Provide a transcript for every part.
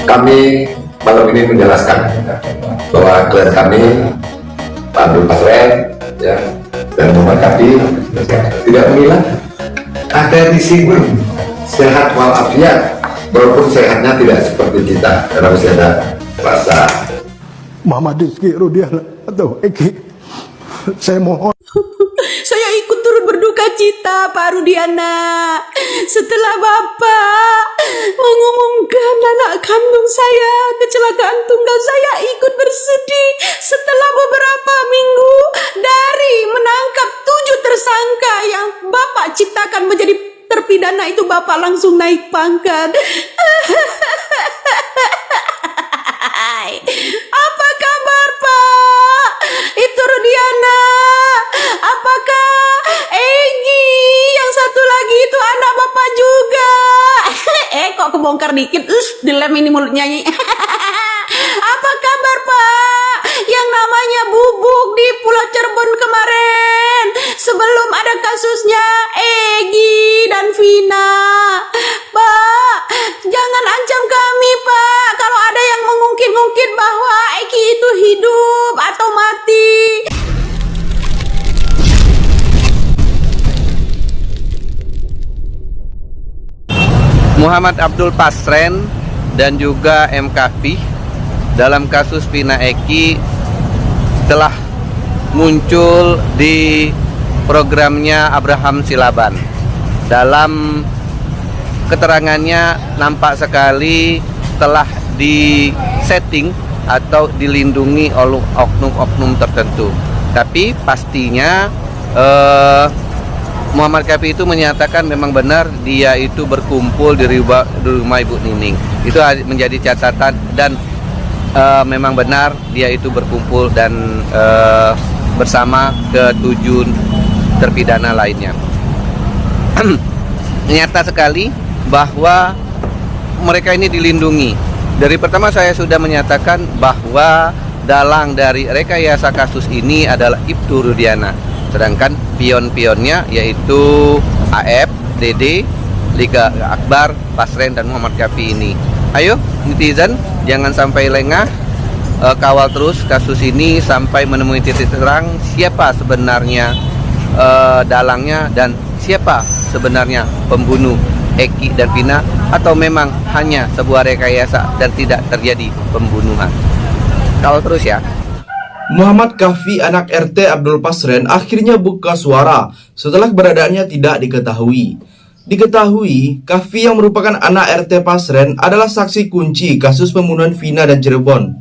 Kami malam ini menjelaskan bahwa klien kami Pak Abdul Pasren ya, dan Muhammad Kafi tidak mengira ada disinggung sehat walafiat, walaupun sehatnya tidak seperti kita karena masih ada rasa. Muhammad Rizky Rudiana atau Eki, saya mohon. Saya ikut turut berduka cita Pak Rudiana setelah Bapak mengumumkan anak kandung saya kecelakaan tunggal. Saya ikut bersedih setelah beberapa minggu dari menangkap 7 tersangka yang Bapak ciptakan menjadi terpidana itu, Bapak langsung naik pangkat. Apa kabar Pak? Itu Rudiana. Apakah Egi yang satu lagi itu anak Bapak juga? Kok kebongkar dikit, dilem ini mulut nyanyi. Apa kabar Pak? Yang namanya Bubuk di Pulau Cirebon kemarin, sebelum ada kasusnya Egi dan Vina. Pak, jangan ancam kami Pak, kalau ada yang mengungkit-ungkit bahwa Egi itu hidup atau mati. Muhammad Abdul Pasren dan juga M. Kafi dalam kasus Vina Eki telah muncul di programnya Abraham Silaban. Dalam keterangannya nampak sekali telah disetting atau dilindungi oleh oknum-oknum tertentu. Tapi pastinya Muhammad Kafi itu menyatakan memang benar dia itu berkumpul di rumah Ibu Nining. Itu menjadi catatan dan memang benar dia itu berkumpul dan bersama ke-7 terpidana lainnya. Nyata sekali bahwa mereka ini dilindungi. Dari pertama saya sudah menyatakan bahwa dalang dari rekayasa kasus ini adalah Ibtu Rudiana. Sedangkan pion-pionnya yaitu AF, DD, Liga Akbar, Pasren, dan Muhammad Kafi ini. Ayo netizen, jangan sampai lengah, kawal terus kasus ini sampai menemui titik terang siapa sebenarnya dalangnya dan siapa sebenarnya pembunuh Eki dan Vina, atau memang hanya sebuah rekayasa dan tidak terjadi pembunuhan. Kawal terus ya. Muhammad Kafi, anak RT Abdul Pasren, akhirnya buka suara setelah keberadaannya tidak diketahui. Diketahui, Kafi yang merupakan anak RT Pasren adalah saksi kunci kasus pembunuhan Vina dan Cirebon.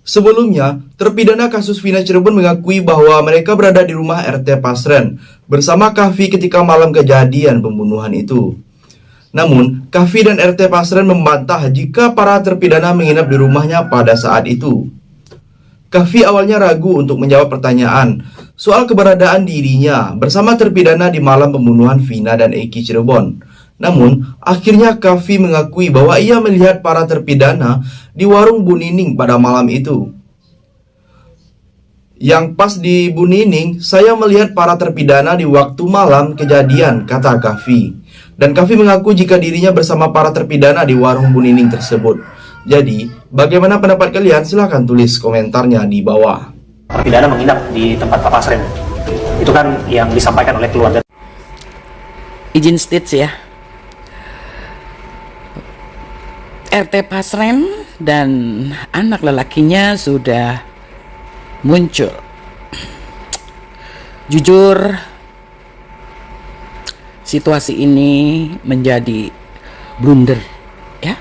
Sebelumnya, terpidana kasus Vina Cirebon mengakui bahwa mereka berada di rumah RT Pasren bersama Kafi ketika malam kejadian pembunuhan itu. Namun, Kafi dan RT Pasren membantah jika para terpidana menginap di rumahnya pada saat itu. Kafi awalnya ragu untuk menjawab pertanyaan soal keberadaan dirinya bersama terpidana di malam pembunuhan Vina dan Eki Cirebon. Namun, akhirnya Kafi mengakui bahwa ia melihat para terpidana di warung Bu Nining pada malam itu. Yang pas di Bu Nining, saya melihat para terpidana di waktu malam kejadian, kata Kafi. Dan Kafi mengaku jika dirinya bersama para terpidana di warung Bu Nining tersebut. Jadi, bagaimana pendapat kalian? Silahkan tulis komentarnya di bawah. Terpidana menginap di tempat Pak Pasren. Itu kan yang disampaikan oleh keluarga. Izin stage ya. RT Pasren dan anak lelakinya sudah muncul. Jujur, situasi ini menjadi blunder ya.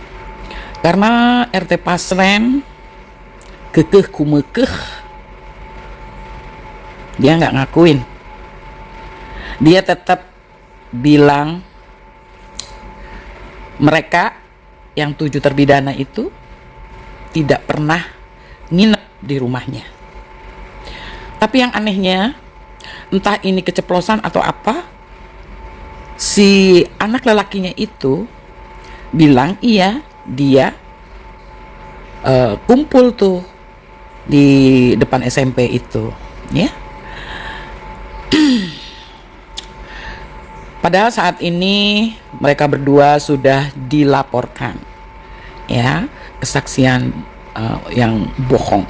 Karena RT Pasren kekeh kumekeh, dia nggak ngakuin. Dia tetap bilang mereka yang 7 terpidana itu tidak pernah nginep di rumahnya. Tapi yang anehnya, entah ini keceplosan atau apa, si anak lelakinya itu bilang iya, dia kumpul tuh di depan SMP itu ya. Padahal saat ini mereka berdua sudah dilaporkan ya, kesaksian yang bohong.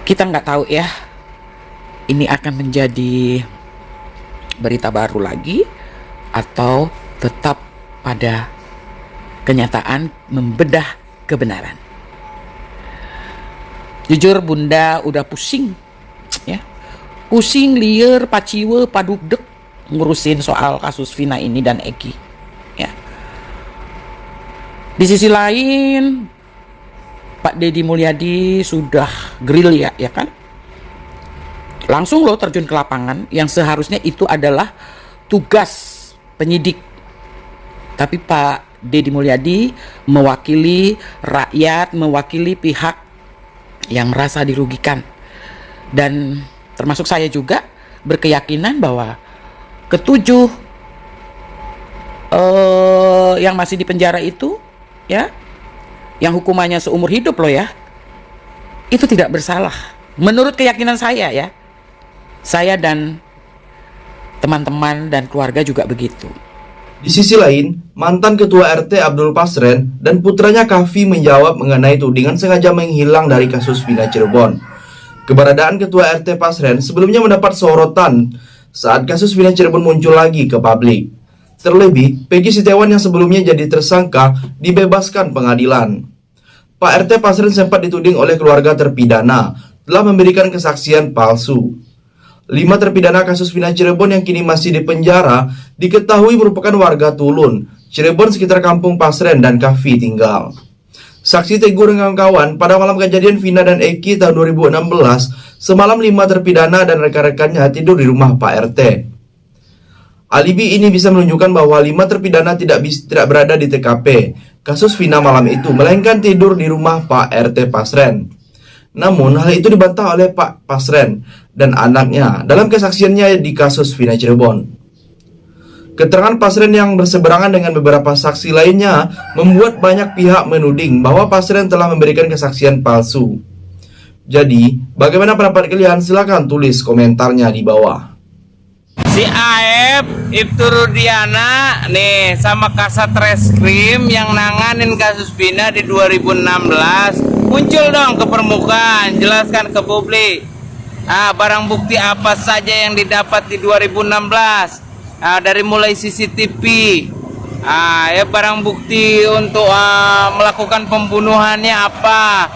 Kita nggak tahu ya, ini akan menjadi berita baru lagi atau tetap pada kenyataan membedah kebenaran. Jujur Bunda udah pusing ya. Pusing, liar, paciwe, padudek ngurusin soal kasus Vina ini dan Eki ya. Di sisi lain Pak Deddy Mulyadi sudah gerilya ya kan, langsung loh terjun ke lapangan yang seharusnya itu adalah tugas penyidik, tapi Pak Deddy Mulyadi mewakili rakyat, mewakili pihak yang merasa dirugikan, dan termasuk saya juga berkeyakinan bahwa ketujuh yang masih di penjara itu ya, yang hukumannya seumur hidup loh ya, itu tidak bersalah menurut keyakinan saya ya. Saya dan teman-teman dan keluarga juga begitu. Di sisi lain, mantan Ketua RT Abdul Pasren dan putranya Kahfi menjawab mengenai tudingan sengaja menghilang dari kasus Vina Cirebon. Keberadaan Ketua RT Pasren sebelumnya mendapat sorotan saat kasus Vina Cirebon muncul lagi ke publik. Terlebih, Peggy Setiawan yang sebelumnya jadi tersangka dibebaskan pengadilan. Pak RT Pasren sempat dituding oleh keluarga terpidana telah memberikan kesaksian palsu. 5 terpidana kasus Vina Cirebon yang kini masih di penjara diketahui merupakan warga Tulun, Cirebon sekitar kampung Pasren dan Kahfi tinggal. Saksi Teguh dan kawan-kawan, pada malam kejadian Vina dan Eki tahun 2016, semalam 5 terpidana dan rekan-rekannya tidur di rumah Pak RT. Alibi ini bisa menunjukkan bahwa 5 terpidana tidak berada di TKP kasus Vina malam itu, melainkan tidur di rumah Pak RT Pasren. Namun hal itu dibantah oleh Pak Pasren dan anaknya dalam kesaksiannya di kasus Vina Cirebon. Keterangan Pasren yang berseberangan dengan beberapa saksi lainnya membuat banyak pihak menuding bahwa Pasren telah memberikan kesaksian palsu. Jadi, bagaimana pendapat kalian? Silahkan tulis komentarnya di bawah. Si Aep, Ibtu Rudiana nih sama Kasat Reskrim yang nanganin kasus Vina di 2016 muncul dong ke permukaan, jelaskan ke publik. Barang bukti apa saja yang didapat di 2016? Dari mulai CCTV, ya barang bukti untuk melakukan pembunuhannya apa?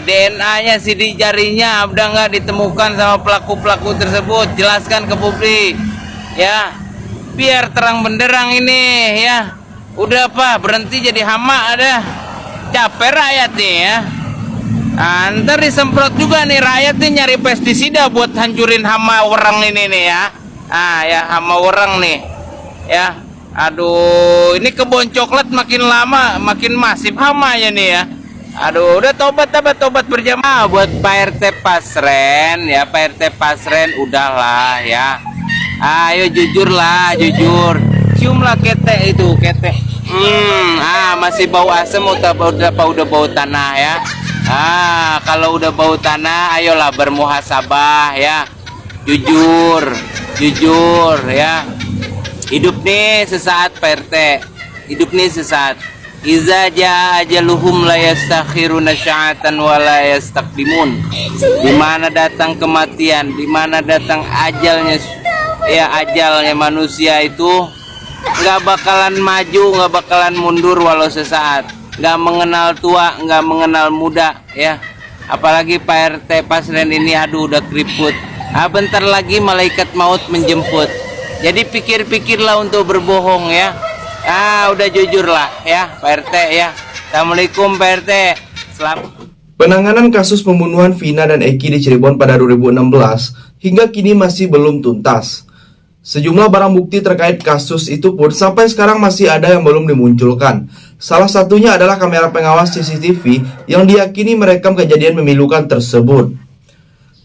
DNA-nya, sidik jarinya udah nggak ditemukan sama pelaku-pelaku tersebut, jelaskan ke publik ya, biar terang benderang ini ya. Udah Pak, berhenti jadi hama, ada capek rakyat nih ya. Ntar disemprot juga nih rakyat nih, nyari pestisida buat hancurin hama orang ini nih ya. Ya hama orang nih ya. Aduh, ini kebun coklat makin lama makin masif hamanya nih ya. Aduh, udah tobat berjamaah buat Pak RT Pasren ya. Pak RT Pasren udahlah ya. Ayo jujur lah, jujur. Ciumlah ketek itu, ketek. Masih bau asem udah bau tanah ya. Kalau udah bau tanah, ayolah bermuhasabah ya. Jujur ya. Hidup nih sesaat Pak RT. Hidup nih sesaat. Iza jaa ajaluhum la yastakhiruna sya'atan wa la yastaqdimun. Di mana datang kematian, di mana datang ajalnya ya, ajalnya manusia itu nggak bakalan maju, nggak bakalan mundur walau sesaat. Nggak mengenal tua, nggak mengenal muda ya. Apalagi Pak RT Pasren ini, aduh udah keriput. Bentar lagi malaikat maut menjemput. Jadi pikir-pikirlah untuk berbohong ya. Udah jujur lah ya Pak RT ya. Assalamualaikum Pak RT. Selamat. Penanganan kasus pembunuhan Vina dan Eki di Cirebon pada 2016 hingga kini masih belum tuntas. Sejumlah barang bukti terkait kasus itu pun sampai sekarang masih ada yang belum dimunculkan. Salah satunya adalah kamera pengawas CCTV yang diyakini merekam kejadian memilukan tersebut.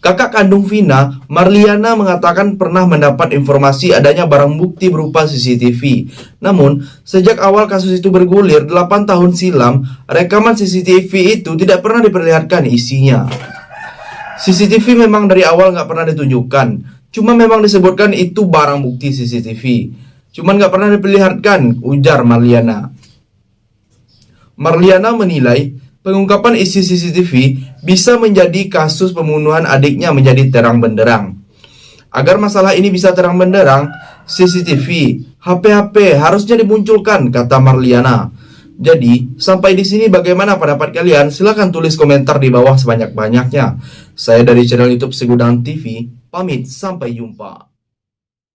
Kakak kandung Vina, Marliana, mengatakan pernah mendapat informasi adanya barang bukti berupa CCTV. Namun, sejak awal kasus itu bergulir 8 tahun silam, rekaman CCTV itu tidak pernah diperlihatkan isinya. CCTV memang dari awal nggak pernah ditunjukkan, cuma memang disebutkan itu barang bukti CCTV. cuman nggak pernah diperlihatkan, ujar Marliana. Marliana menilai pengungkapan isi CCTV bisa menjadi kasus pembunuhan adiknya menjadi terang benderang. Agar masalah ini bisa terang benderang, CCTV, HP-HP harusnya dimunculkan, kata Marliana. Jadi, sampai di sini bagaimana pendapat kalian? Silahkan tulis komentar di bawah sebanyak-banyaknya. Saya dari channel YouTube Segudang TV, pamit, sampai jumpa.